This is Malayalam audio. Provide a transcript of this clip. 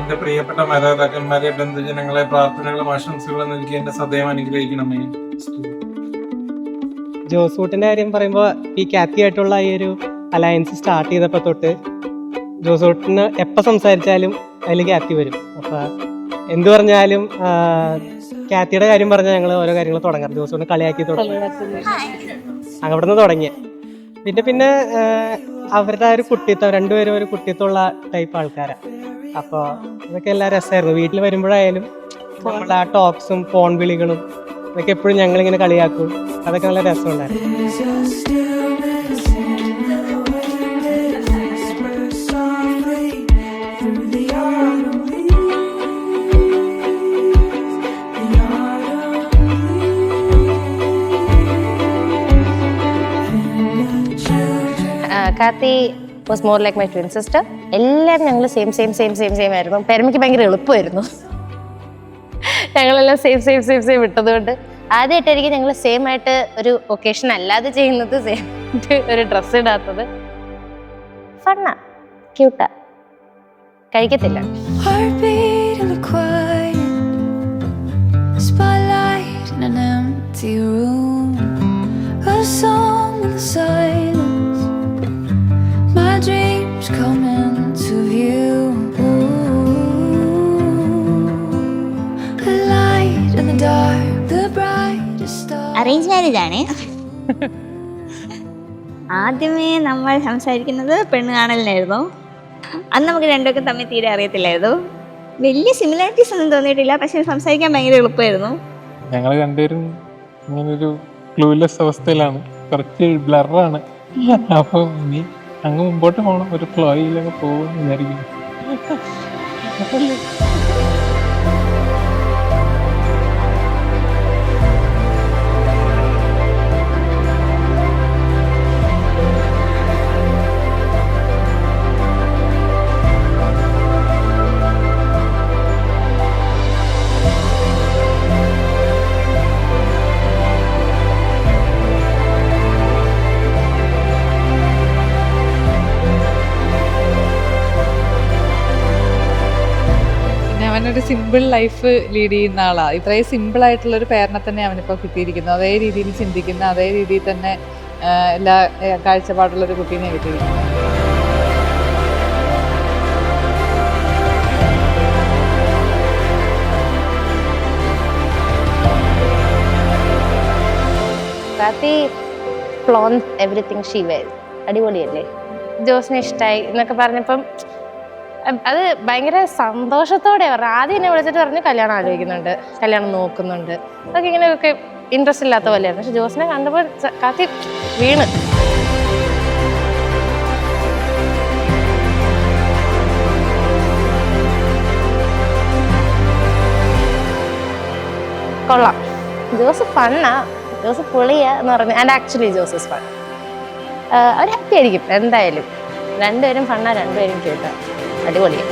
എന്റെ പ്രിയപ്പെട്ട മാതാപിതാക്കന്മാരെ, ബന്ധുജനങ്ങളെ, പ്രാർത്ഥനകളും ആശംസകളും നൽകി എന്നെ സദയം അനുഗ്രഹിക്കണമേ. ജോസൂട്ടിന്റെ കാര്യം പറയുമ്പോൾ ഈ കാത്തിയായിട്ടുള്ള ഈ ഒരു അലയൻസ് സ്റ്റാർട്ട് ചെയ്തപ്പോൾ തൊട്ട് ജോസൂട്ടിന് എപ്പോൾ സംസാരിച്ചാലും അതിൽ കാത്തി വരും. അപ്പം എന്തു പറഞ്ഞാലും കാത്തിയുടെ കാര്യം പറഞ്ഞാൽ ഞങ്ങൾ ഓരോ കാര്യങ്ങൾ തുടങ്ങാം. ജോസൂട്ടിനെ കളിയാക്കി തുടങ്ങി, അവിടെ നിന്ന് തുടങ്ങിയ പിന്നെ അവരുടെ ഒരു കുട്ടിത്വം, രണ്ടുപേരും ഒരു കുട്ടിത്വമുള്ള ടൈപ്പ് ആൾക്കാരാണ്. അപ്പോൾ ഇതൊക്കെ എല്ലാം രസമായിരുന്നു. വീട്ടിൽ വരുമ്പോഴായാലും നമ്മുടെ ആ ടോക്സും ഫോൺ വിളികളും അതൊക്കെ എപ്പോഴും ഞങ്ങളിങ്ങനെ കളിയാക്കും. അതൊക്കെ നല്ല രസമുണ്ടായിരുന്നു. Kathy was more like my twin sister. എല്ലാവരും ഞങ്ങൾ സെയിം ആയിരുന്നു. പെരമിക്ക് ഭയങ്കര എളുപ്പമായിരുന്നു. ഞങ്ങളെല്ലാം സെയിം വിട്ടതുകൊണ്ട് ആദ്യമായിട്ടായിരിക്കും ഞങ്ങൾ സെയിം ആയിട്ട് ഒരു ഒക്കേഷൻ അല്ലാതെ ചെയ്യുന്നത്, സെയിം ഒരു ഡ്രസ്സ് ഇടാത്തത്. ഫണ്ണ, ക്യൂട്ടാ, കഴിക്കത്തില്ല. അറേഞ്ച് മാരേജ് ആണ്. ആദ്യമേ നമ്മൾ സംസാരിക്കുന്നത് പെണ്ണ് കാണലിനായിരുന്നു. അന്ന് നമുക്ക് രണ്ടൊക്കെ തമ്മിൽ തീരെ അറിയത്തില്ലായിരുന്നു. വലിയ സിമിലാരിറ്റീസ് ഒന്നും തോന്നിയിട്ടില്ല, പക്ഷെ സംസാരിക്കാൻ ഭയങ്കര എളുപ്പമായിരുന്നു. ഞങ്ങൾ രണ്ടുപേരും ഇങ്ങനൊരു ക്ലൂലെസ് അവസ്ഥയിലാണ്, കുറച്ച് ബ്ലറാണ്. അപ്പൊ ഇനി അങ്ങ് മുമ്പോട്ട് പോകണം, ഒരു ഫ്ലോയിലൊക്കെ പോകുമെന്ന് വിചാരിക്കുന്നു. അവനൊരു സിമ്പിൾ ലൈഫ് ലീഡ് ചെയ്യുന്ന ആളാണ്. ഇത്രയും സിമ്പിൾ ആയിട്ടുള്ള ഒരു പേരനെ തന്നെ അവനിപ്പോൾ കിട്ടിയിരിക്കുന്നു. അതേ രീതിയിൽ ചിന്തിക്കുന്ന, അതേ രീതിയിൽ തന്നെ എല്ലാ കാഴ്ചപ്പാടുള്ളൊരു കുട്ടീനെ കിട്ടിയിരിക്കുന്നു. കാത്തി ഫ്ലോൺസ് എവറിത്തിങ് ഷീ വെയർസ്. അടിപൊളിയല്ലേ? ജോസിനെ ഇഷ്ടമായി എന്നൊക്കെ പറഞ്ഞപ്പം അത് ഭയങ്കര സന്തോഷത്തോടെ പറഞ്ഞു. ആദ്യം എന്നെ വിളിച്ചിട്ട് പറഞ്ഞു കല്യാണം ആലോചിക്കുന്നുണ്ട്, കല്യാണം നോക്കുന്നുണ്ട്. അതൊക്കെ ഇങ്ങനെയൊക്കെ ഇൻട്രസ്റ്റ് ഇല്ലാത്ത പോലെയായിരുന്നു. പക്ഷെ ജോസിനെ കണ്ടപ്പോൾ കാത്തി വീണ്. കൊള്ളാം, ജോസ് ഫണ്ണാ, ജോസ് പൊളിയാ എന്ന് പറഞ്ഞു. And actually Jose is fun. അവർ ഹാപ്പി ആയിരിക്കും എന്തായാലും. രണ്ടുപേരും ഫണ്ണാ, രണ്ടുപേരും ക്യൂട്ടാ, അടിപൊളിയാണ്.